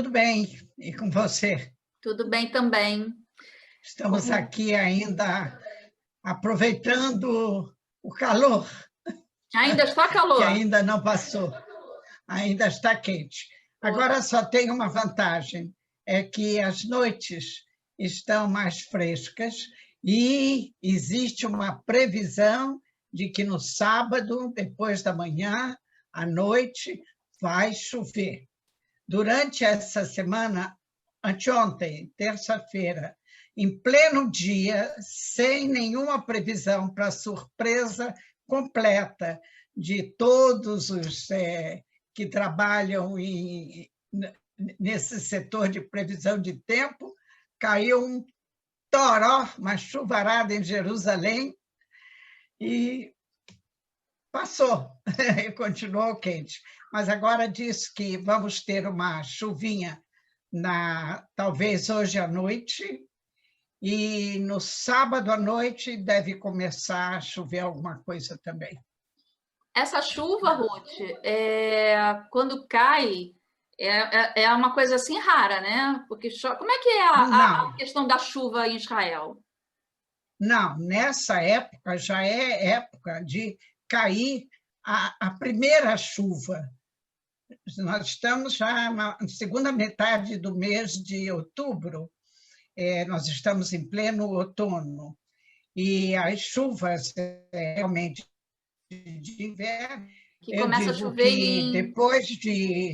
Tudo bem, e com você? Tudo bem também. Estamos aqui ainda aproveitando o calor, Ainda está que calor? ainda não passou, ainda está quente. Agora só tem uma vantagem, é que as noites estão mais frescas e existe uma previsão de que no sábado, depois da manhã, à noite, vai chover. Durante essa semana, anteontem, terça-feira, em pleno dia, sem nenhuma previsão para surpresa completa de todos os que trabalham nesse setor de previsão de tempo, caiu um toró, uma chuvarada em Jerusalém e passou, e continuou quente. Mas agora diz que vamos ter uma chuvinha talvez hoje à noite, e no sábado à noite deve começar a chover alguma coisa também. Essa chuva, Ruth, quando cai, é uma coisa assim rara, né? Porque como é que é a questão da chuva em Israel? Não, nessa época já é época de cair a primeira chuva. Nós estamos já na segunda metade do mês de outubro, nós estamos em pleno outono, e as chuvas realmente de inverno, Que eu começa a digo chover que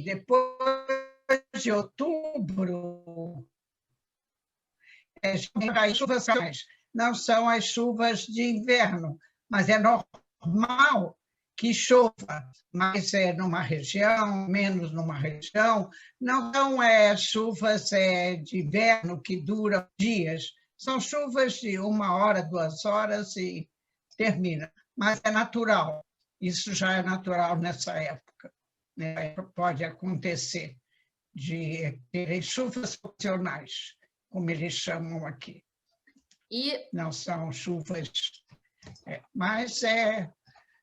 depois de outubro, as chuvas não são as chuvas de inverno, mas é normal que chova, mais numa região, menos numa região. Não são chuvas de inverno que duram dias, são chuvas de 1 hora, 2 horas e termina. Mas é natural, isso já é natural nessa época, né? Pode acontecer de terem chuvas ocasionais, como eles chamam aqui. Não são chuvas, mas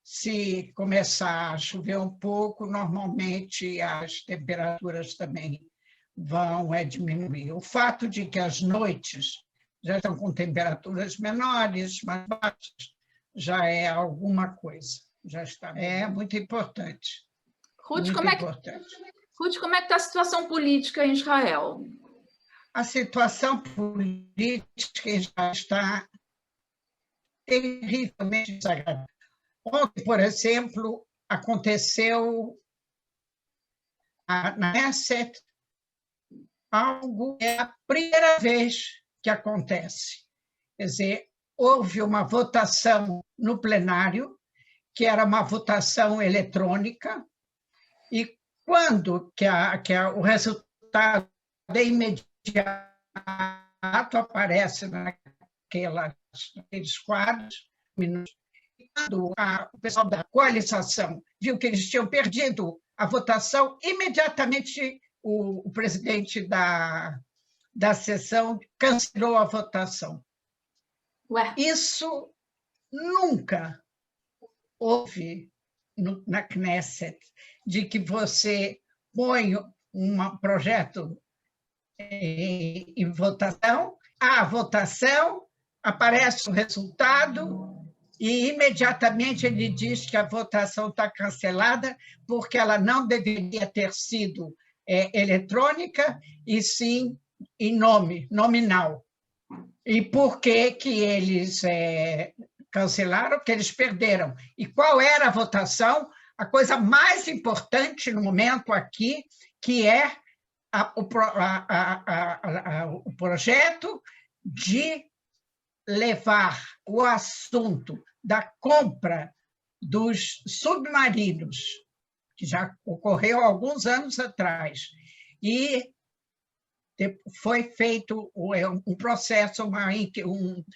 se começar a chover um pouco, normalmente as temperaturas também vão diminuir. O fato de que as noites já estão com temperaturas menores, mais baixas, já é alguma coisa. Já está. É muito importante. Ruth, muito importante. Ruth, como é que está a situação política em Israel? A situação política já está terrivelmente desagradável. Ontem, por exemplo, aconteceu na Knesset algo, é a primeira vez que acontece. Quer dizer, houve uma votação no plenário, que era uma votação eletrônica, e quando o resultado é imediato, aparece naqueles quadros, quando o pessoal da coalização viu que eles tinham perdido a votação, imediatamente o presidente da sessão cancelou a votação. Ué. Isso nunca houve na Knesset, de que você põe um projeto em votação, a votação, aparece o resultado e imediatamente ele diz que a votação está cancelada porque ela não deveria ter sido eletrônica e sim em nominal. E por que eles cancelaram? Porque eles perderam. E qual era a votação? A coisa mais importante no momento aqui, que é o projeto de levar o assunto da compra dos submarinos, que já ocorreu há alguns anos atrás, e foi feito um processo, uma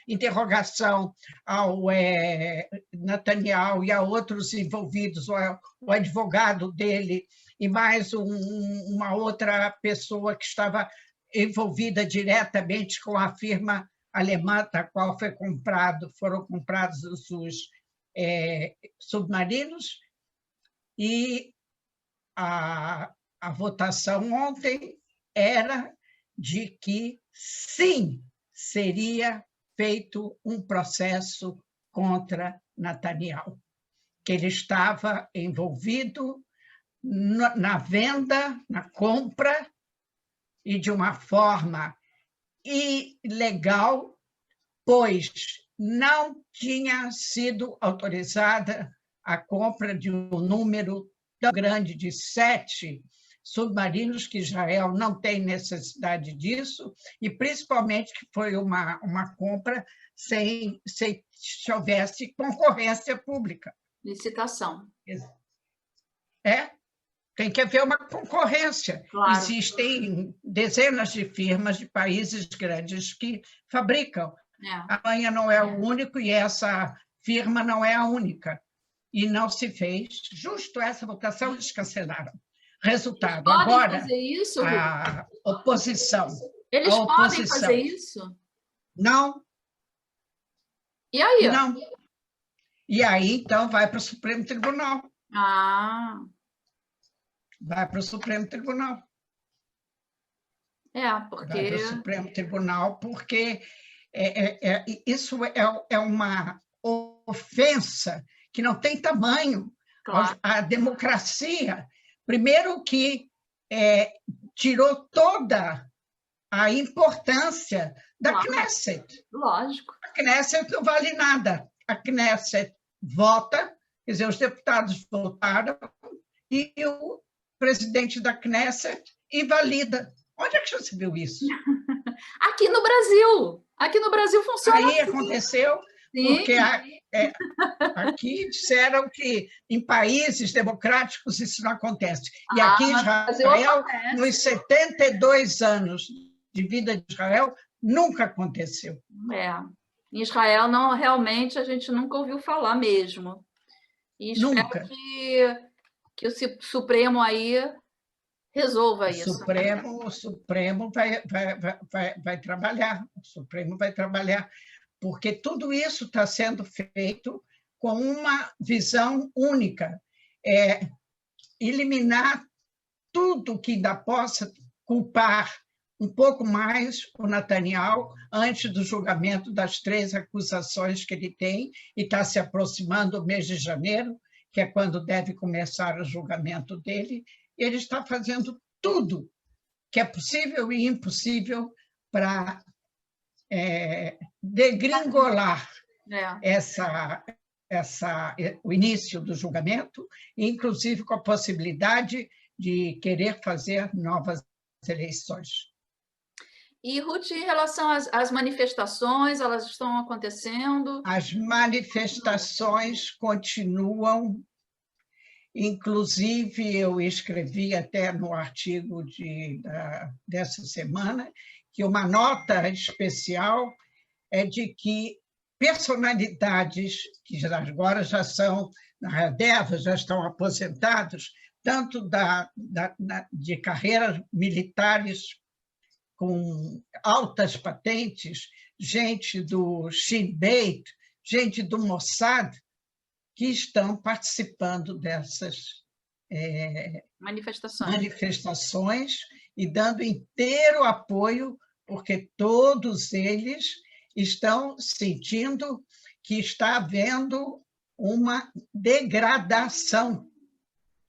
interrogação ao Netanyahu e a outros envolvidos, o advogado dele e mais uma outra pessoa que estava envolvida diretamente com a firma alemã da qual foram comprados os submarinos, e a votação ontem era de que, sim, seria feito um processo contra Netanyahu, que ele estava envolvido na venda, na compra, e de uma forma ilegal, pois não tinha sido autorizada a compra de um número tão grande de 7 submarinos, que Israel não tem necessidade disso, e principalmente que foi uma compra sem se houvesse concorrência pública. Licitação. Tem que haver uma concorrência. Claro. Existem dezenas de firmas de países grandes que fabricam. A Alemanha não é o único e essa firma não é a única. E não se fez. Justo essa votação, eles cancelaram. Resultado, eles podem agora, fazer isso, a oposição. Eles podem fazer isso? Não. E aí? Não. E aí, então, vai para o Supremo Tribunal. Vai para o Supremo Tribunal. Porque... Vai para o Supremo Tribunal, porque isso é uma ofensa que não tem tamanho. Claro. A democracia, primeiro que tirou toda a importância da Knesset. Lógico. A Knesset não vale nada. A Knesset vota, quer dizer, os deputados votaram e o presidente da Knesset invalida. Onde é que você viu isso? Aqui no Brasil. Aqui no Brasil funciona Aí assim. aconteceu, Sim. porque aqui disseram que em países democráticos isso não acontece. E aqui em Israel, nos 72 anos de vida de Israel, nunca aconteceu. Em Israel, não, realmente, a gente nunca ouviu falar mesmo. E espero que o Supremo aí resolva isso. O Supremo vai trabalhar. O Supremo vai trabalhar, porque tudo isso está sendo feito com uma visão única. Eliminar tudo que ainda possa culpar um pouco mais o Netanyahu antes do julgamento das 3 acusações que ele tem, e está se aproximando o mês de janeiro, que é quando deve começar o julgamento dele. Ele está fazendo tudo que é possível e impossível para degringolar o início do julgamento, inclusive com a possibilidade de querer fazer novas eleições. E, Ruth, em relação às manifestações, elas estão acontecendo? As manifestações continuam. Inclusive, eu escrevi até no artigo dessa semana que uma nota especial é de que personalidades que agora já são na reserva, já estão aposentados, tanto de carreiras militares com altas patentes, gente do Shin Bet, gente do Mossad, que estão participando dessas manifestações e dando inteiro apoio, porque todos eles estão sentindo que está havendo uma degradação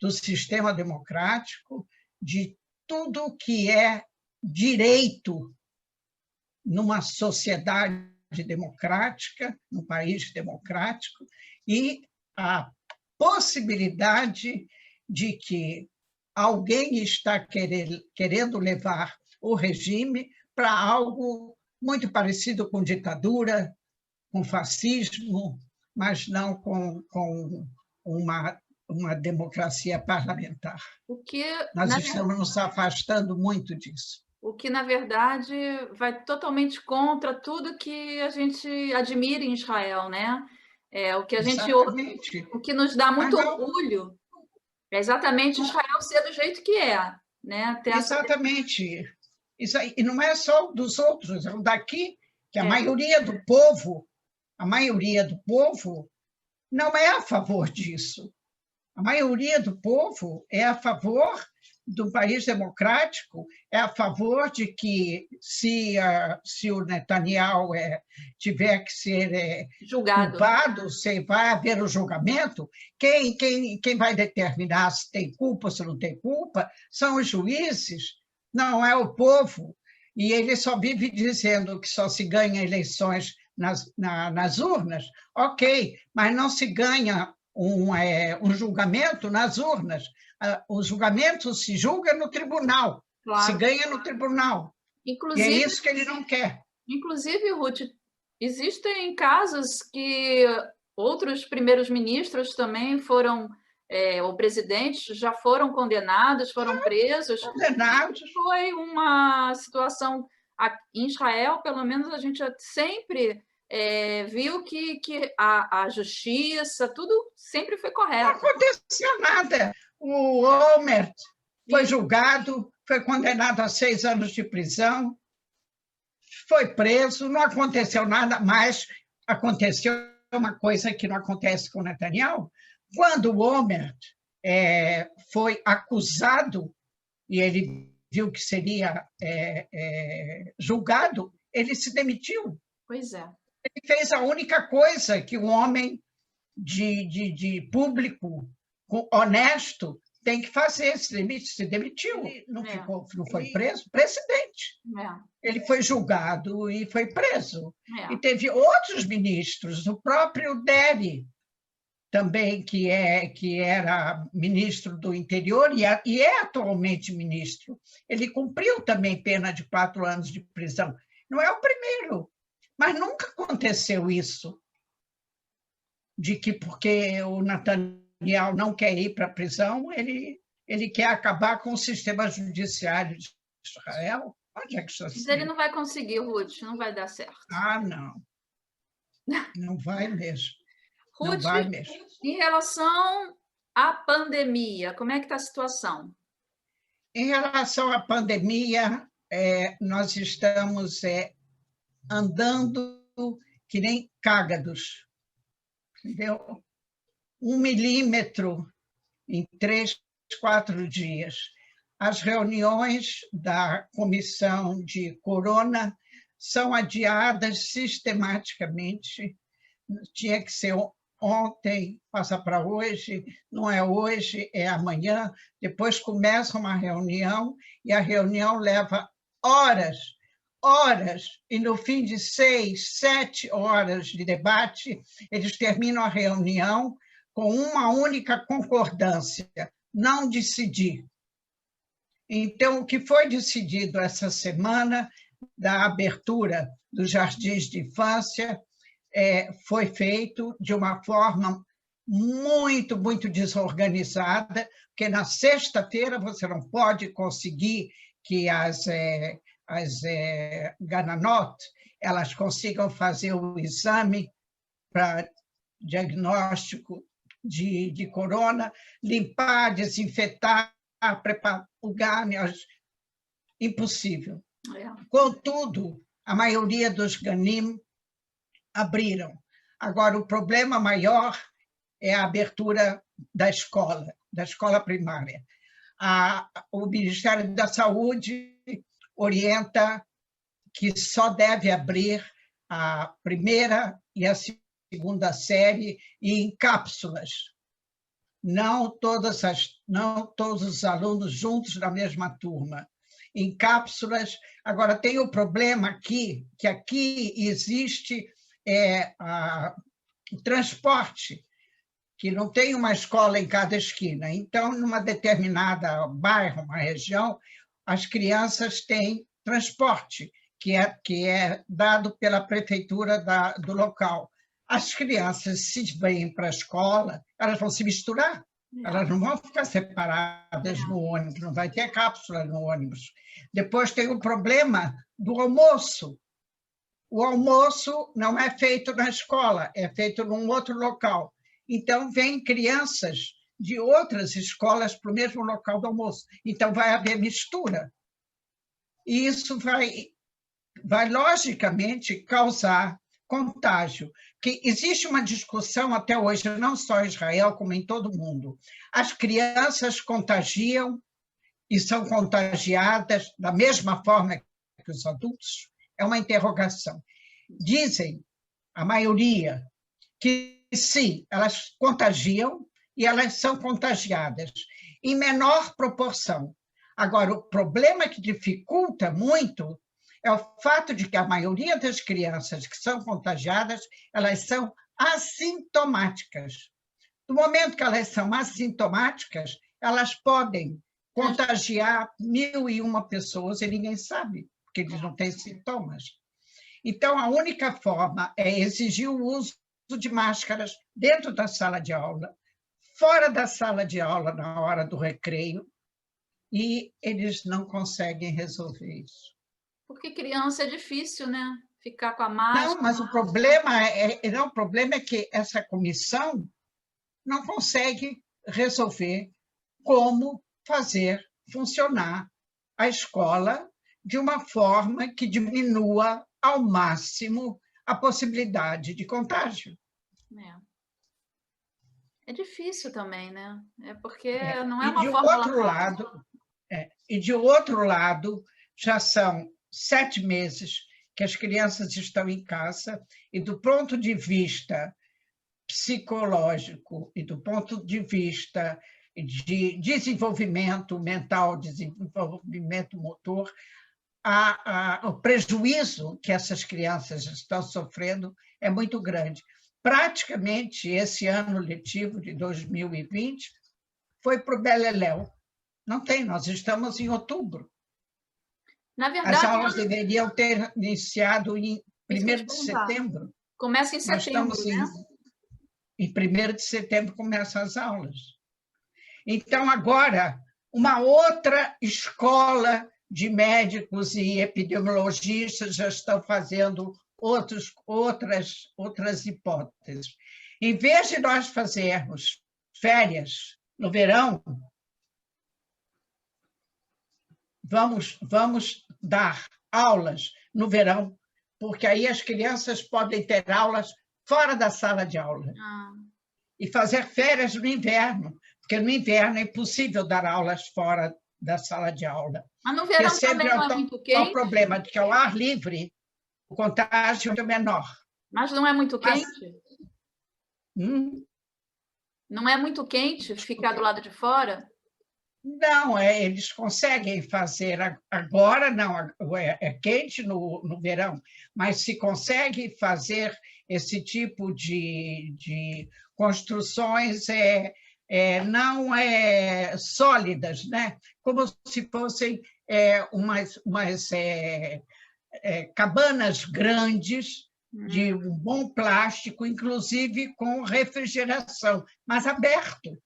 do sistema democrático, de tudo que é direito numa sociedade democrática, num país democrático, e a possibilidade de que alguém está querendo levar o regime para algo muito parecido com ditadura, com fascismo, mas não com uma democracia parlamentar. Nós estamos nos afastando muito disso. O que, na verdade, vai totalmente contra tudo que a gente admira em Israel, né? O que nos dá muito orgulho é exatamente Israel ser do jeito que é, né? Exatamente. Isso aí, e não é só dos outros, é daqui, que a maioria do povo não é a favor disso. A maioria do povo é a favor do país democrático, é a favor de que, se o Netanyahu tiver que ser culpado, se vai haver o julgamento, quem vai determinar se tem culpa ou se não tem culpa são os juízes, não é o povo. E ele só vive dizendo que só se ganha eleições nas urnas. Ok, mas não se ganha um julgamento nas urnas. O julgamento se julga no tribunal, claro. Se ganha no tribunal. Inclusive, e é isso que ele não quer. Inclusive, Ruth, existem casos que outros primeiros ministros também foram, ou presidentes, já foram condenados, foram presos. Condenados. Foi uma situação, em Israel, pelo menos, a gente sempre viu que a justiça, tudo sempre foi correto. Não aconteceu nada. O Olmert foi julgado, foi condenado a 6 anos de prisão, foi preso, não aconteceu nada, mas aconteceu uma coisa que não acontece com Netanyahu. Quando o Olmert foi acusado, e ele viu que seria julgado, ele se demitiu. Pois é. Ele fez a única coisa que um homem de público honesto tem que fazer, se demitiu. Ele não foi preso, presidente. Ele foi julgado e foi preso. E teve outros ministros, o próprio Deri, também, que era ministro do interior e é atualmente ministro. Ele cumpriu também pena de 4 anos de prisão. Não é o primeiro, mas nunca aconteceu isso, de que porque o Netanyahu não quer ir para a prisão, ele quer acabar com o sistema judiciário de Israel. Onde é que isso Mas ele não vai conseguir, Ruth, não vai dar certo. Ah, não. Não vai mesmo. Ruth, não vai mesmo. Em relação à pandemia, como é que está a situação? Em relação à pandemia, nós estamos andando que nem cágados, entendeu? 1 milímetro em 3, 4 dias. As reuniões da comissão de corona são adiadas sistematicamente. Tinha que ser ontem, passa para hoje, não é hoje, é amanhã. Depois começa uma reunião e a reunião leva horas, e no fim de 6, 7 horas de debate, eles terminam a reunião com uma única concordância: não decidir. Então, o que foi decidido essa semana da abertura dos jardins de infância foi feito de uma forma muito, muito desorganizada, porque na sexta-feira você não pode conseguir que as Gananot elas consigam fazer o exame para diagnóstico de corona, limpar, desinfetar, preparar o Ganem, impossível. Contudo, a maioria dos Ganim abriram. Agora, o problema maior é a abertura da escola primária. O Ministério da Saúde orienta que só deve abrir a primeira e a segunda série e em cápsulas. Não todos os alunos juntos na mesma turma. Em cápsulas. Agora, tem o problema aqui, que aqui existe o transporte, que não tem uma escola em cada esquina. Então, numa determinada bairro, uma região, as crianças têm transporte, que é dado pela prefeitura do local. As crianças, se vêm para a escola, elas vão se misturar, elas não vão ficar separadas no ônibus, não vai ter cápsula no ônibus. Depois tem o problema do almoço. O almoço não é feito na escola, é feito num outro local. Então, vêm crianças de outras escolas para o mesmo local do almoço. Então, vai haver mistura. E isso vai logicamente, causar contágio, que existe uma discussão até hoje, não só em Israel, como em todo o mundo. As crianças contagiam e são contagiadas da mesma forma que os adultos? É uma interrogação. Dizem, a maioria, que sim, elas contagiam e elas são contagiadas, em menor proporção. Agora, o problema que dificulta muito é o fato de que a maioria das crianças que são contagiadas, elas são assintomáticas. No momento que elas são assintomáticas, elas podem contagiar 1.001 pessoas e ninguém sabe, porque eles não têm sintomas. Então, a única forma é exigir o uso de máscaras dentro da sala de aula, fora da sala de aula na hora do recreio, e eles não conseguem resolver isso. Porque criança é difícil, né? Ficar com a máscara. Não, mas o problema é que essa comissão não consegue resolver como fazer funcionar a escola de uma forma que diminua ao máximo a possibilidade de contágio. É difícil também, né? É porque não é uma fórmula. E de outro lado, já são 7 meses que as crianças estão em casa e do ponto de vista psicológico e do ponto de vista de desenvolvimento mental, desenvolvimento motor, o prejuízo que essas crianças estão sofrendo é muito grande. Praticamente, esse ano letivo de 2020 foi para o beleléu. Não tem, nós estamos em outubro. Na verdade, as aulas deveriam ter iniciado em 1º de setembro. Começa em setembro, né? Em 1º de setembro começam as aulas. Então, agora, uma outra escola de médicos e epidemiologistas já estão fazendo outras hipóteses. Em vez de nós fazermos férias no verão, vamos dar aulas no verão, porque aí as crianças podem ter aulas fora da sala de aula. E fazer férias no inverno, porque no inverno é impossível dar aulas fora da sala de aula. Mas no verão também não é muito quente? O problema de que ao ar livre o contágio é menor. Mas não é muito quente? Não é muito quente ficar do lado de fora? Não, eles conseguem fazer agora, não, é quente no verão, mas se consegue fazer esse tipo de construções não sólidas, né? Como se fossem umas cabanas grandes de um bom plástico, inclusive com refrigeração, mas aberto,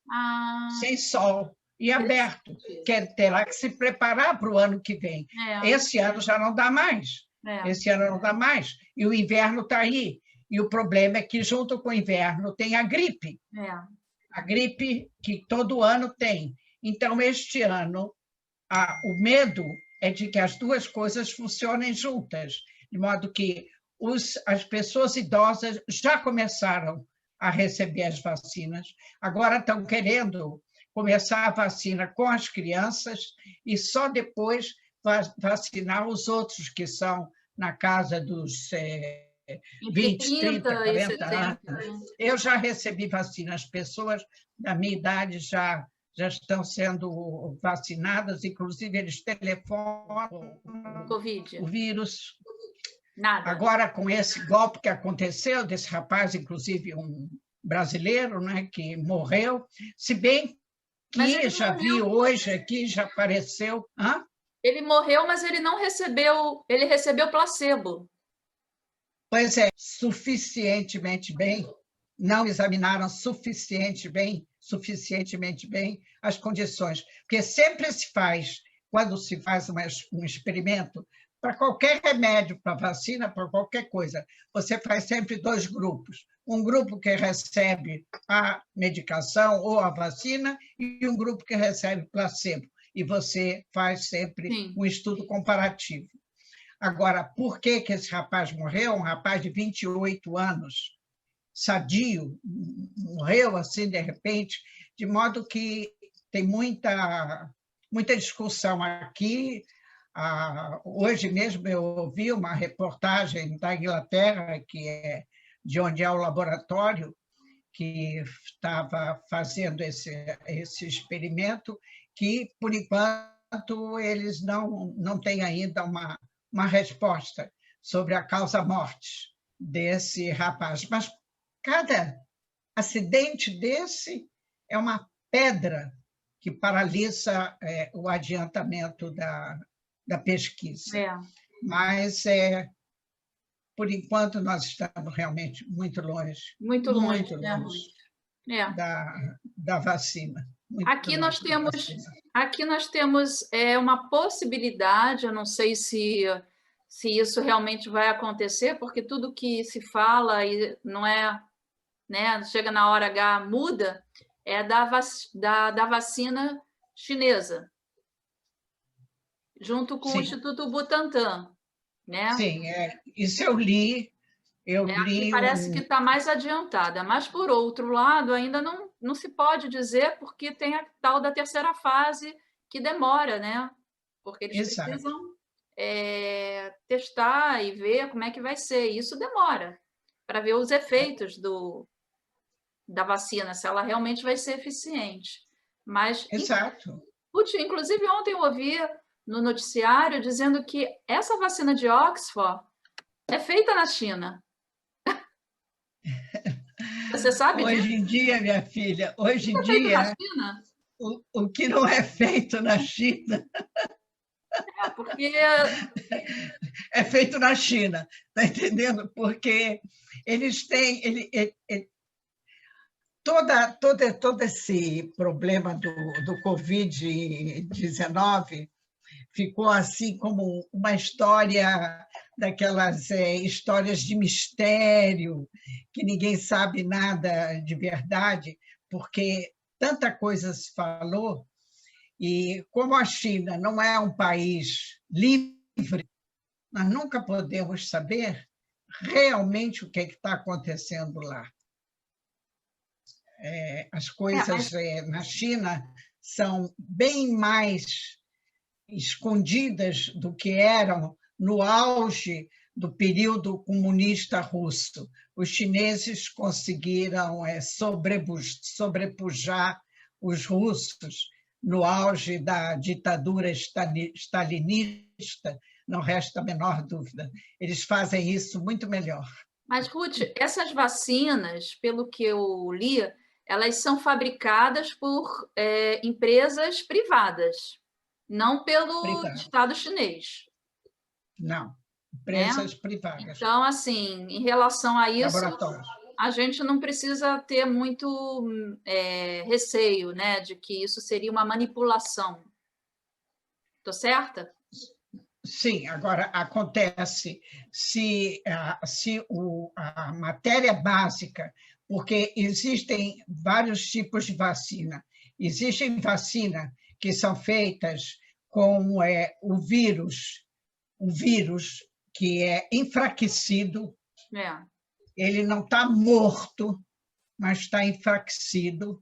sem sol. E aberto, que terá que se preparar para o ano que vem. Esse ano já não dá mais. Esse ano não dá mais. E o inverno está aí. E o problema é que, junto com o inverno, tem a gripe. A gripe que todo ano tem. Então, este ano, o medo é de que as duas coisas funcionem juntas, de modo que as pessoas idosas já começaram a receber as vacinas, agora estão querendo começar a vacina com as crianças e só depois vacinar os outros que são na casa dos 20, 30, 40 anos. Eu já recebi vacina, as pessoas da minha idade já estão sendo vacinadas, inclusive eles telefonam COVID. O vírus. Nada. Agora, com esse golpe que aconteceu, desse rapaz, inclusive um brasileiro, né, que morreu, se bem que já vi hoje aqui, já apareceu. Ele morreu, mas ele não recebeu, ele recebeu placebo. Pois é, suficientemente bem, não examinaram suficientemente bem as condições, porque sempre se faz, quando se faz um experimento, para qualquer remédio, para vacina, para qualquer coisa, você faz sempre 2 grupos. Um grupo que recebe a medicação ou a vacina e um grupo que recebe placebo. E você faz sempre um estudo comparativo. Agora, por que esse rapaz morreu? Um rapaz de 28 anos, sadio, morreu assim de repente, de modo que tem muita discussão aqui. Hoje mesmo eu ouvi uma reportagem da Inglaterra, que é de onde é o laboratório que estava fazendo esse experimento, que, por enquanto, eles não têm ainda uma resposta sobre a causa-morte desse rapaz. Mas cada acidente desse é uma pedra que paralisa o adiantamento da pesquisa. Mas, por enquanto, nós estamos realmente muito longe. Muito longe, né? Da vacina. Aqui nós temos uma possibilidade, eu não sei se isso realmente vai acontecer, porque tudo que se fala e não é, né, chega na hora H, muda, é da vacina chinesa, junto com o Instituto Butantan, né? Sim, isso eu li. Aqui parece que está mais adiantada, mas, por outro lado, ainda não se pode dizer, porque tem a tal da terceira fase que demora, né? Porque eles precisam testar e ver como é que vai ser. Isso demora para ver os efeitos da vacina, se ela realmente vai ser eficiente. Mas, exato. Inclusive, ontem eu ouvi no noticiário dizendo que essa vacina de Oxford é feita na China. Você sabe disso? Hoje em dia, minha filha, hoje em dia, o que não é feito na China porque é feito na China, está entendendo? Porque eles têm todo esse problema do Covid-19 ficou assim como uma história daquelas histórias de mistério, que ninguém sabe nada de verdade, porque tanta coisa se falou, e como a China não é um país livre, nós nunca podemos saber realmente o que está acontecendo lá. As coisas na China são bem mais escondidas do que eram no auge do período comunista russo. Os chineses conseguiram sobrepujar os russos no auge da ditadura stalinista, não resta a menor dúvida. Eles fazem isso muito melhor. Mas, Ruth, essas vacinas, pelo que eu li, elas são fabricadas por empresas privadas, não pelo Estado chinês. Não, empresas privadas. Então, assim, em relação a isso, a gente não precisa ter muito receio, né, de que isso seria uma manipulação. Estou certa? Sim, agora acontece se a matéria básica, porque existem vários tipos de vacina. Existem vacinas que são feitas com o vírus que é enfraquecido, ele não está morto, mas está enfraquecido.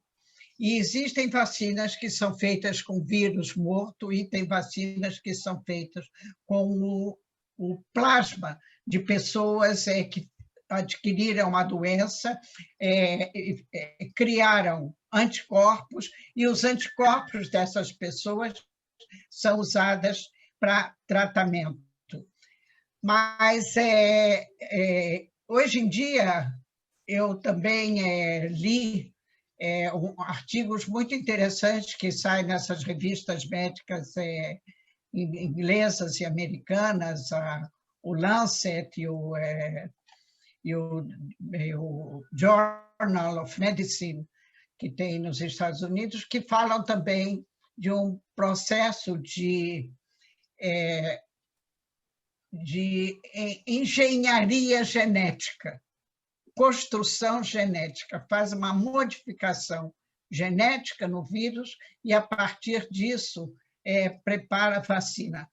E existem vacinas que são feitas com vírus morto e tem vacinas que são feitas com o plasma de pessoas que adquiriram uma doença, criaram anticorpos, e os anticorpos dessas pessoas são usadas para tratamento. Mas, hoje em dia, eu também li artigos muito interessantes que saem nessas revistas médicas inglesas e americanas, o Lancet e o Journal of Medicine, que tem nos Estados Unidos, que falam também de um processo de engenharia genética, construção genética, faz uma modificação genética no vírus e, a partir disso, prepara a vacina.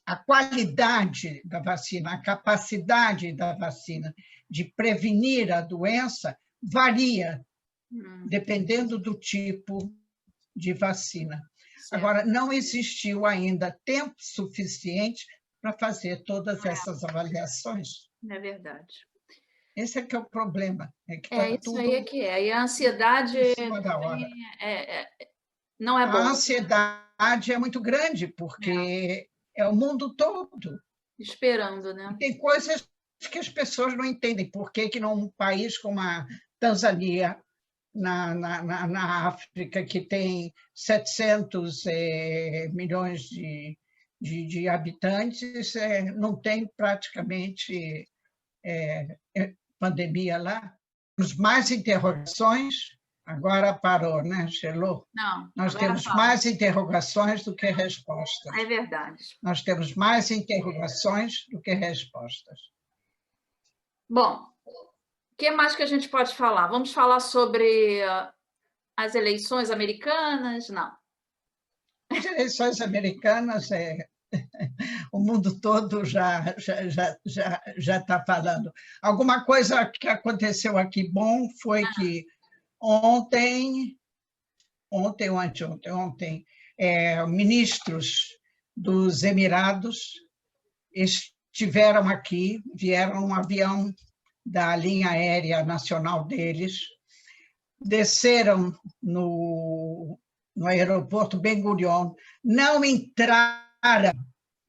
a qualidade da vacina, a capacidade da vacina de prevenir a doença varia, dependendo do tipo de vacina. Certo. Agora, não existiu ainda tempo suficiente para fazer todas essas avaliações. É verdade. Esse é que é o problema. É que É, está isso tudo aí é que é. E a ansiedade em cima da hora. não é A boa. ansiedade é muito grande, porque é o mundo todo. Esperando, né? E tem coisas que as pessoas não entendem. Por que que num país como a Tanzânia, na África, que tem 700 milhões de habitantes, não tem praticamente pandemia lá? Temos mais interrogações, agora parou, né, Gelou? Não, Nós agora temos fala. mais interrogações do que respostas. É verdade. Nós temos mais interrogações do que respostas. Bom, o que mais que a gente pode falar? Vamos falar sobre as eleições americanas? Não. As eleições americanas, o mundo todo já está falando. Alguma coisa que aconteceu aqui bom foi que ontem ou anteontem, ministros dos Emirados estiveram aqui, vieram num avião da linha aérea nacional deles, desceram no aeroporto Ben Gurion, não entraram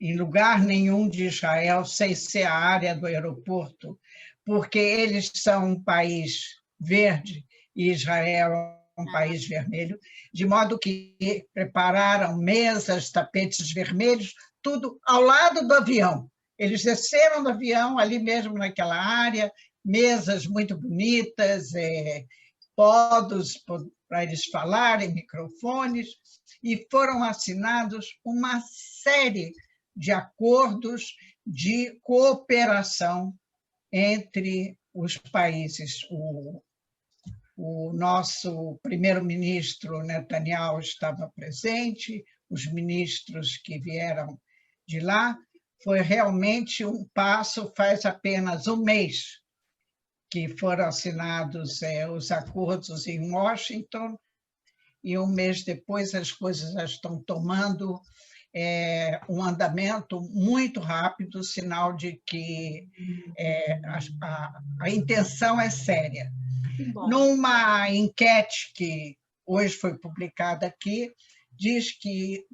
em lugar nenhum de Israel, sem ser a área do aeroporto, porque eles são um país verde e Israel é um país vermelho, de modo que prepararam mesas, tapetes vermelhos, tudo ao lado do avião. Eles desceram do avião, ali mesmo naquela área, mesas muito bonitas, podos para eles falarem, microfones, e foram assinados uma série de acordos de cooperação entre os países. O nosso primeiro-ministro Netanyahu estava presente, os ministros que vieram de lá. Foi realmente um passo, faz apenas um mês que foram assinados os acordos em Washington, e um mês depois as coisas já estão tomando um andamento muito rápido, sinal de que a intenção é séria. Numa enquete que hoje foi publicada aqui, diz que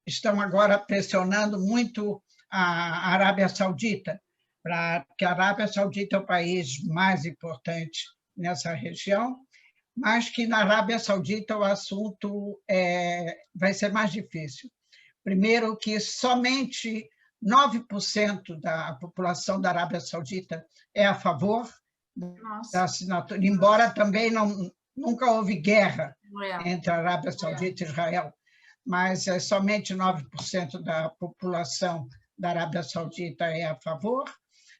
estão agora pressionando muito a Arábia Saudita, porque a Arábia Saudita é o país mais importante nessa região, mas que na Arábia Saudita o assunto vai ser mais difícil. Primeiro, que somente 9% da população da Arábia Saudita é a favor da assinatura, embora também nunca houve guerra entre a Arábia Saudita e Israel, mas somente 9% da população da Arábia Saudita é a favor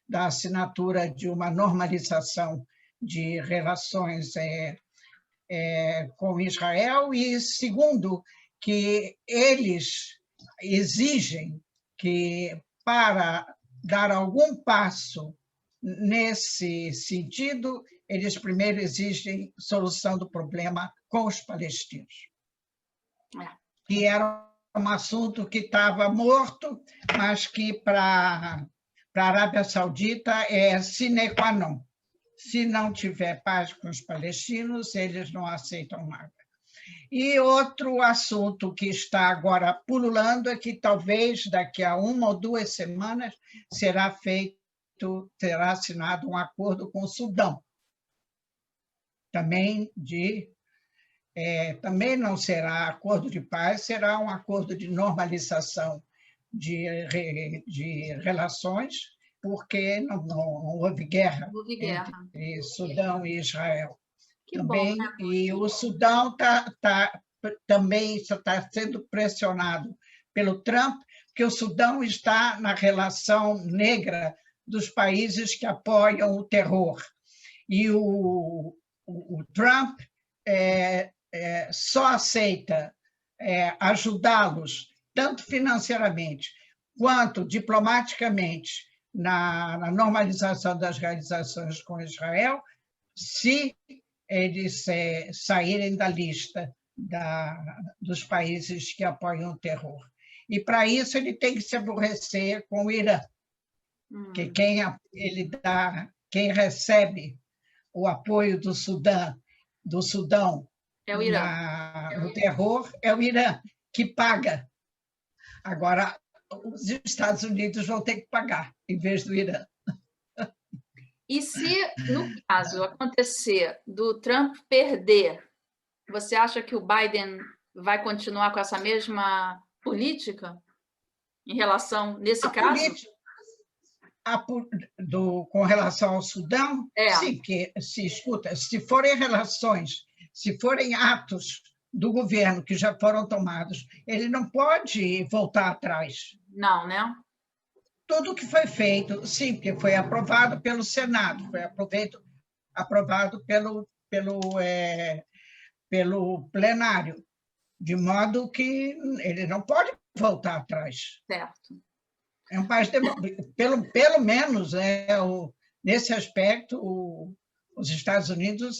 da assinatura de uma normalização de relações com Israel, e segundo, que eles exigem que, para dar algum passo nesse sentido, eles primeiro exigem solução do problema com os palestinos, que era um assunto que estava morto, mas que para a Arábia Saudita é sine qua non. Se não tiver paz com os palestinos, eles não aceitam nada. E outro assunto que está agora pululando é que talvez daqui a 1 ou 2 semanas será assinado um acordo com o Sudão. Também não será acordo de paz, será um acordo de normalização de relações, porque não houve guerra entre Sudão e Israel. Também, e o Sudão também está sendo pressionado pelo Trump, porque o Sudão está na relação negra dos países que apoiam o terror. E o Trump só aceita ajudá-los tanto financeiramente quanto diplomaticamente, na normalização das relações com Israel, se eles saírem da lista dos países que apoiam o terror. E, para isso, ele tem que se aborrecer com o Irã, que quem recebe o apoio do Sudão É o Irã. no terror é o Irã, que paga. Agora, os Estados Unidos vão ter que pagar, em vez do Irã. E se, no caso, acontecer do Trump perder, você acha que o Biden vai continuar com essa mesma política em relação, nesse caso? Com relação ao Sudão, sim, porque se forem relações, se forem atos do governo que já foram tomados, ele não pode voltar atrás. Não, né? Tudo que foi feito, sim, porque foi aprovado pelo Senado, foi aprovado pelo plenário, de modo que ele não pode voltar atrás. Certo. É um país, pelo menos, nesse aspecto, os Estados Unidos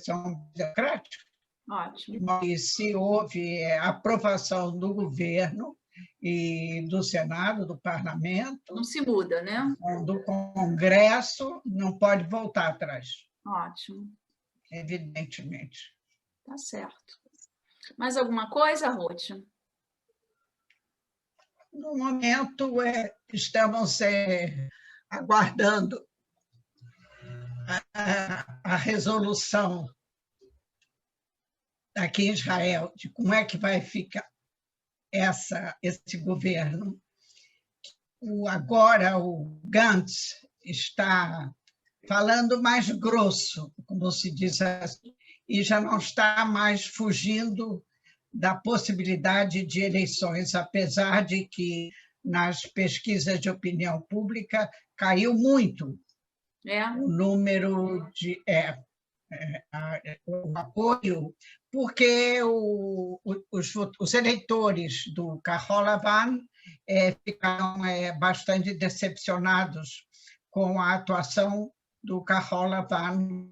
são democráticos. Ótimo. E se houve aprovação do governo e do Senado, do Parlamento... Não se muda, né? Do Congresso, não pode voltar atrás. Ótimo. Evidentemente. Tá certo. Mais alguma coisa, Ruth? No momento, estamos aguardando a resolução aqui em Israel de como é que vai ficar esse governo. Agora, o Gantz está falando mais grosso, como se diz assim, e já não está mais fugindo da possibilidade de eleições, apesar de que nas pesquisas de opinião pública caiu muito o número de o apoio, porque os eleitores do Kahol Lavan ficaram bastante decepcionados com a atuação do Kahol Lavan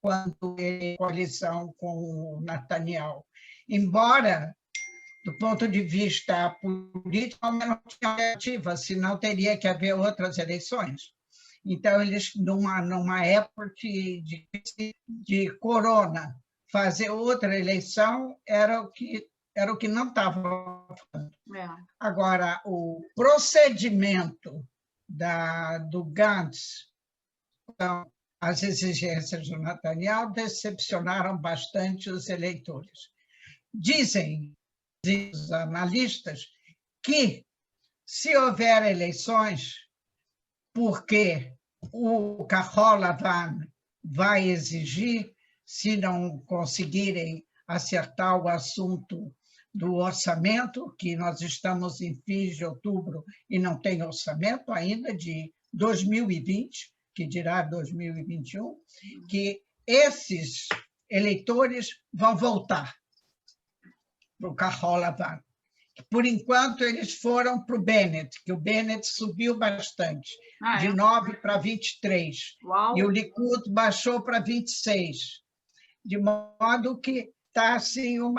quando em coalizão com o Netanyahu. Embora, do ponto de vista político, não tinha alternativa, senão teria que haver outras eleições. Então, eles, numa época de corona, fazer outra eleição era o que não estava fazendo. Agora, o procedimento do Gantz, as exigências do Netanyahu, decepcionaram bastante os eleitores. Dizem os analistas que, se houver eleições, porque o Kahol Lavan vai exigir, se não conseguirem acertar o assunto do orçamento, que nós estamos em fins de outubro e não tem orçamento ainda de 2020, que dirá 2021, que esses eleitores vão voltar para o Kahol Lavan. Por enquanto, eles foram para o Bennett, que o Bennett subiu bastante, de 9 para 23, e o Likud baixou para 26, de modo que está assim um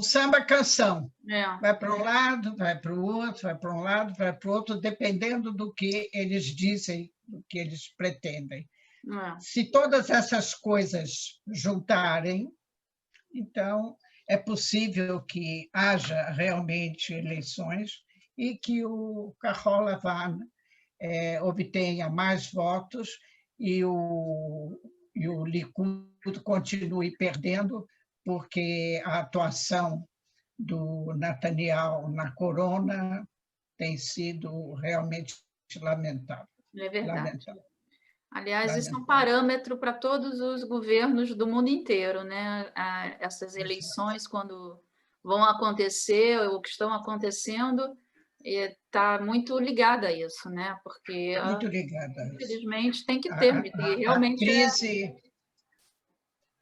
samba-canção. Vai para um lado, vai para o outro, vai para um lado, vai para o outro, dependendo do que eles dizem, do que eles pretendem. Se todas essas coisas juntarem, então é possível que haja realmente eleições e que o Kahol Lavan obtenha mais votos e o Likud continue perdendo, porque a atuação do Netanyahu na corona tem sido realmente lamentável. É verdade. Lamentável. Aliás, isso é um parâmetro para todos os governos do mundo inteiro, né? Essas eleições, quando vão acontecer, ou que estão acontecendo, está muito ligada a isso, né? Porque, muito ligada a isso. Infelizmente, tem que ter, realmente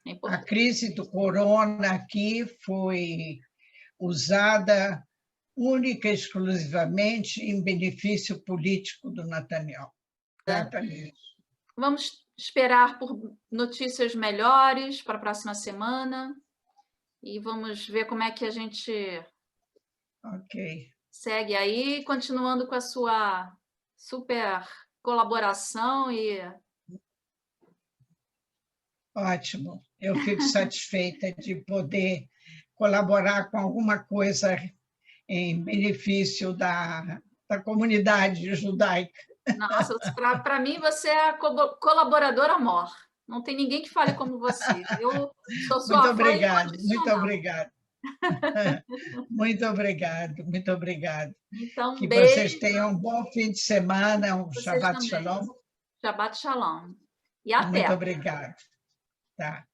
É A importante. crise do corona aqui foi usada única e exclusivamente em benefício político do Netanyahu. Exatamente. Vamos esperar por notícias melhores para a próxima semana e vamos ver como é que a gente Ok. segue aí, continuando com a sua super colaboração e Ótimo. Eu fico satisfeita de poder colaborar com alguma coisa em benefício da comunidade judaica. nossa, para mim você é a colaboradora mor. Não tem ninguém que fale como você. Eu sou Muito sua fã obrigado, muito incondicional. obrigado. Muito obrigado, muito obrigado. Então, um Que vocês beijo tenham um bom fim de semana, um para vocês Shabbat também. Shalom. Shabbat Shalom. E Muito até. obrigado. Tá.